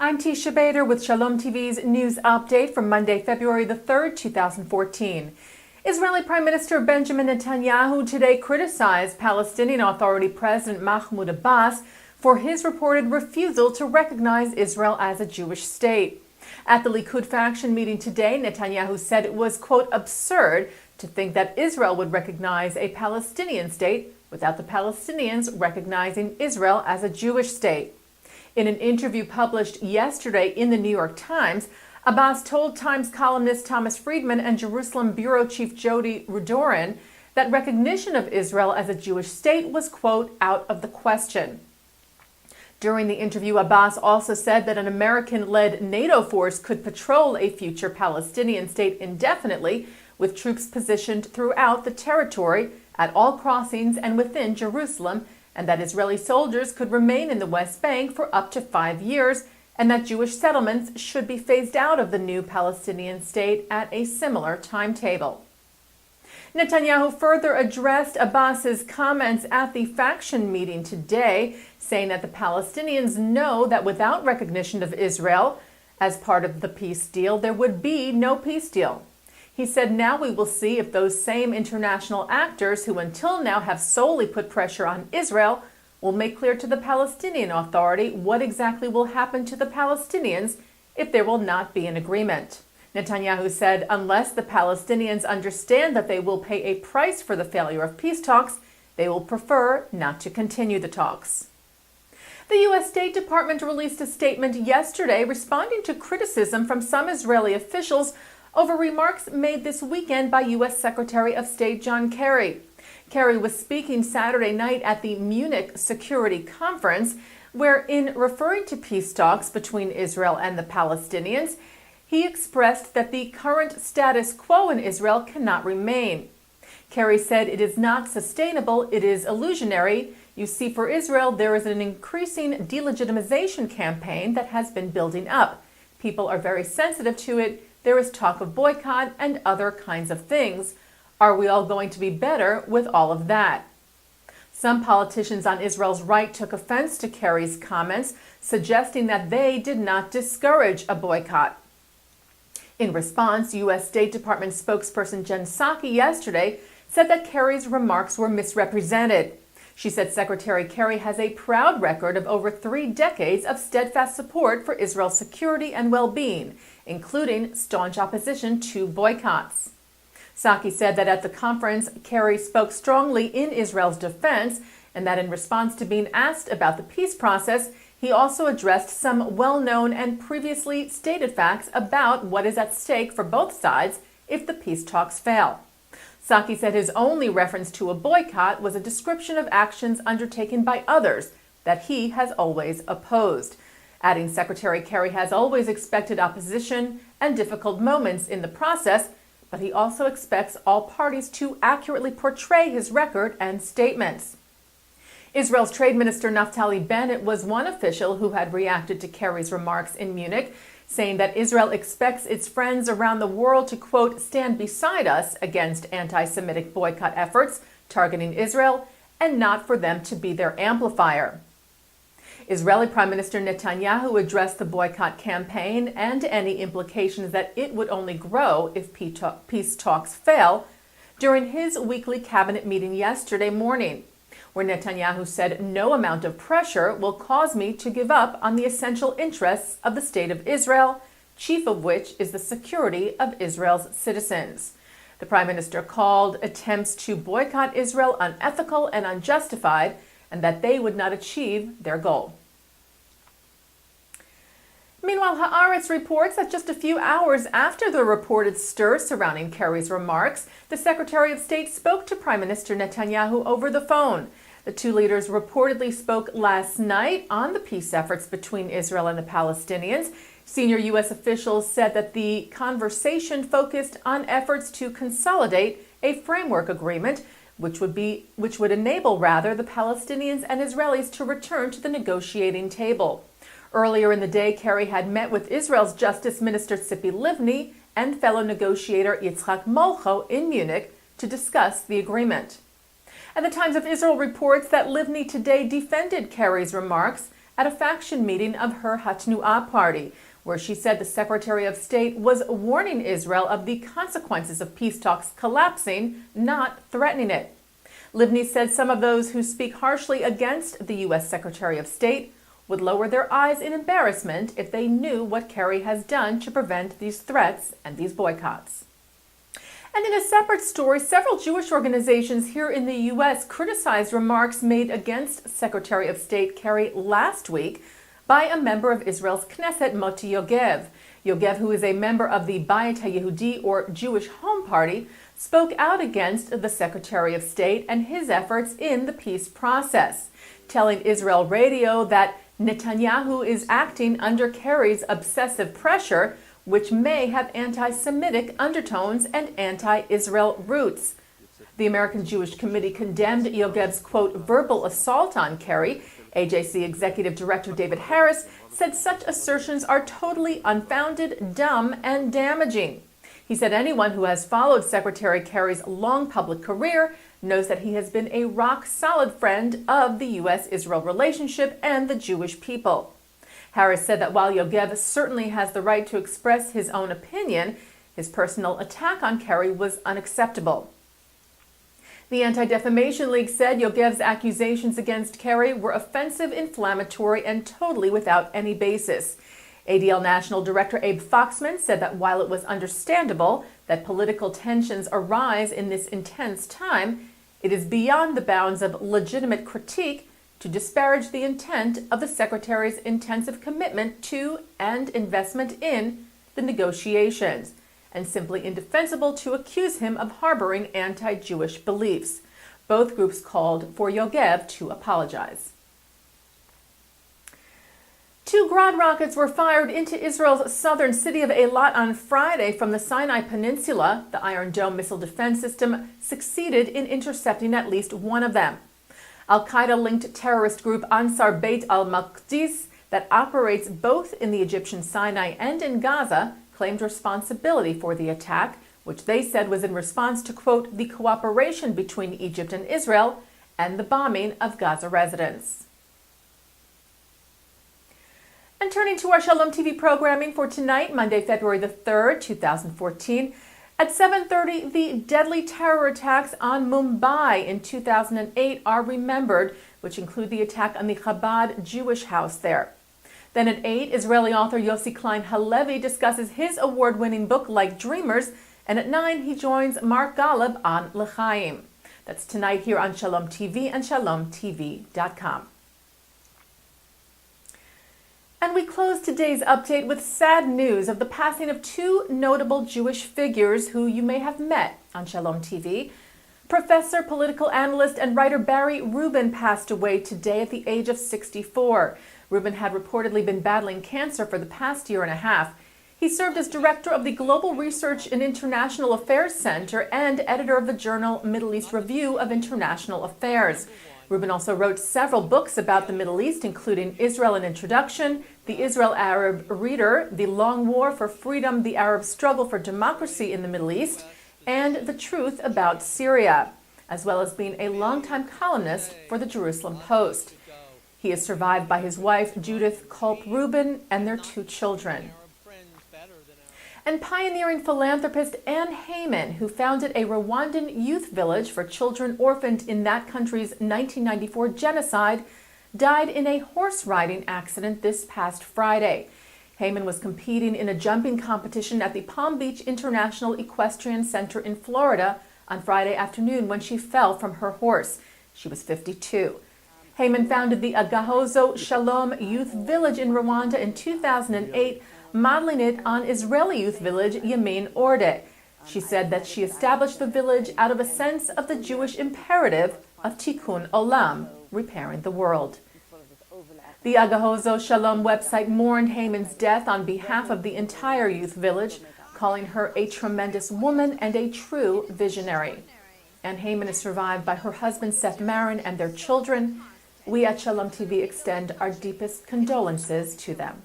I'm Teisha with Shalom TV's news update from Monday, February the 3rd, 2014. Israeli Prime Minister Benjamin Netanyahu today criticized Palestinian Authority President Mahmoud Abbas for his reported refusal to recognize Israel as a Jewish state. At the Likud faction meeting today, Netanyahu said it was, quote, absurd to think that Israel would recognize a Palestinian state without the Palestinians recognizing Israel as a Jewish state. In an interview published yesterday in the New York Times, Abbas told Times columnist Thomas Friedman and Jerusalem Bureau Chief Jody Rudorin that recognition of Israel as a Jewish state was, quote, out of the question. During the interview, Abbas also said that an American-led NATO force could patrol a future Palestinian state indefinitely, with troops positioned throughout the territory, at all crossings and within Jerusalem, and that Israeli soldiers could remain in the West Bank for up to 5 years, and that Jewish settlements should be phased out of the new Palestinian state at a similar timetable. Netanyahu further addressed Abbas's comments at the faction meeting today, saying that the Palestinians know that without recognition of Israel as part of the peace deal, there would be no peace deal. He said, now we will see if those same international actors who until now have solely put pressure on Israel will make clear to the Palestinian Authority what exactly will happen to the Palestinians if there will not be an agreement. Netanyahu said, unless the Palestinians understand that they will pay a price for the failure of peace talks, they will prefer not to continue the talks. The U.S. State Department released a statement yesterday responding to criticism from some Israeli officials over remarks made this weekend by U.S. Secretary of State John Kerry. Kerry was speaking Saturday night at the Munich Security Conference, where in referring to peace talks between Israel and the Palestinians, he expressed that the current status quo in Israel cannot remain. Kerry said it is not sustainable, it is illusionary. You see, for Israel, there is an increasing delegitimization campaign that has been building up. People are very sensitive to it. There is talk of boycott and other kinds of things. Are we all going to be better with all of that? Some politicians on Israel's right took offense to Kerry's comments, suggesting that they did not discourage a boycott. In response, U.S. State Department spokesperson Jen Psaki yesterday said that Kerry's remarks were misrepresented. She said Secretary Kerry has a proud record of over 3 decades of steadfast support for Israel's security and well-being, including staunch opposition to boycotts. Psaki said that at the conference, Kerry spoke strongly in Israel's defense, and that in response to being asked about the peace process, he also addressed some well-known and previously stated facts about what is at stake for both sides if the peace talks fail. Psaki said his only reference to a boycott was a description of actions undertaken by others that he has always opposed, adding Secretary Kerry has always expected opposition and difficult moments in the process, but he also expects all parties to accurately portray his record and statements. Israel's Trade Minister Naftali Bennett was one official who had reacted to Kerry's remarks in Munich, saying that Israel expects its friends around the world to, quote, stand beside us against anti-Semitic boycott efforts targeting Israel and not for them to be their amplifier. Israeli Prime Minister Netanyahu addressed the boycott campaign and any implications that it would only grow if peace talks fail during his weekly cabinet meeting yesterday morning, where Netanyahu said no amount of pressure will cause me to give up on the essential interests of the State of Israel, chief of which is the security of Israel's citizens. The Prime Minister called attempts to boycott Israel unethical and unjustified, and that they would not achieve their goal. Meanwhile, Haaretz reports that just a few hours after the reported stir surrounding Kerry's remarks, the Secretary of State spoke to Prime Minister Netanyahu over the phone. The two leaders reportedly spoke last night on the peace efforts between Israel and the Palestinians. Senior U.S. officials said that the conversation focused on efforts to consolidate a framework agreement, which would enable the Palestinians and Israelis to return to the negotiating table. Earlier in the day, Kerry had met with Israel's Justice Minister Tzipi Livni and fellow negotiator Yitzhak Molcho in Munich to discuss the agreement. And the Times of Israel reports that Livni today defended Kerry's remarks at a faction meeting of her Hatnu'ah party, where she said the Secretary of State was warning Israel of the consequences of peace talks collapsing, not threatening it. Livni said some of those who speak harshly against the U.S. Secretary of State would lower their eyes in embarrassment if they knew what Kerry has done to prevent these threats and these boycotts. And in a separate story, several Jewish organizations here in the U.S. criticized remarks made against Secretary of State Kerry last week by a member of Israel's Knesset, Moti Yogev. Yogev, who is a member of the Bayit HaYehudi, or Jewish Home Party, spoke out against the Secretary of State and his efforts in the peace process, telling Israel Radio that Netanyahu is acting under Kerry's obsessive pressure, which may have anti-Semitic undertones and anti-Israel roots. The American Jewish Committee condemned Yogev's, quote, verbal assault on Kerry. AJC Executive Director David Harris said such assertions are totally unfounded, dumb, and damaging. He said anyone who has followed Secretary Kerry's long public career knows that he has been a rock-solid friend of the U.S.-Israel relationship and the Jewish people. Harris said that while Yogev certainly has the right to express his own opinion, his personal attack on Kerry was unacceptable. The Antidefamation League said Yogev's accusations against Kerry were offensive, inflammatory, and totally without any basis. ADL National Director Abe Foxman said that while it was understandable that political tensions arise in this intense time, it is beyond the bounds of legitimate critique to disparage the intent of the Secretary's intensive commitment to and investment in the negotiations, and simply indefensible to accuse him of harboring anti-Jewish beliefs. Both groups called for Yogev to apologize. 2 Grad rockets were fired into Israel's southern city of Eilat on Friday from the Sinai Peninsula. The Iron Dome missile defense system succeeded in intercepting at least one of them. Al-Qaeda-linked terrorist group Ansar Beit al-Maqdis, that operates both in the Egyptian Sinai and in Gaza, claimed responsibility for the attack, which they said was in response to, quote, the cooperation between Egypt and Israel and the bombing of Gaza residents. And turning to our Shalom TV programming for tonight, Monday, February the 3rd, 2014, at 7:30, the deadly terror attacks on Mumbai in 2008 are remembered, which include the attack on the Chabad Jewish house there. Then at 8, Israeli author Yossi Klein Halevi discusses his award-winning book, Like Dreamers, and at 9, he joins Mark Golub on L'chaim. That's tonight here on Shalom TV and shalomtv.com. And we close today's update with sad news of the passing of 2 notable Jewish figures who you may have met on Shalom TV. Professor, political analyst, and writer Barry Rubin passed away today at the age of 64. Rubin had reportedly been battling cancer for the past year and a half. He served as director of the Global Research and International Affairs Center and editor of the journal Middle East Review of International Affairs. Rubin also wrote several books about the Middle East, including Israel: An Introduction, The Israel-Arab Reader, The Long War for Freedom, The Arab Struggle for Democracy in the Middle East, and The Truth About Syria, as well as being a longtime columnist for the Jerusalem Post. He is survived by his wife, Judith Kolp Rubin, and their 2 children. And pioneering philanthropist Anne Heyman, who founded a Rwandan youth village for children orphaned in that country's 1994 genocide, died in a horse riding accident this past Friday. Heyman was competing in a jumping competition at the Palm Beach International Equestrian Center in Florida on Friday afternoon when she fell from her horse. She was 52. Heyman founded the Agahozo Shalom Youth Village in Rwanda in 2008, modeling it on Israeli youth village Yamin Orde. She said that she established the village out of a sense of the Jewish imperative of Tikkun Olam, repairing the world. The Agahozo Shalom website mourned Heyman's death on behalf of the entire youth village, calling her a tremendous woman and a true visionary. Anne Heyman is survived by her husband Seth Marin and their children. We at Shalom TV extend our deepest condolences to them.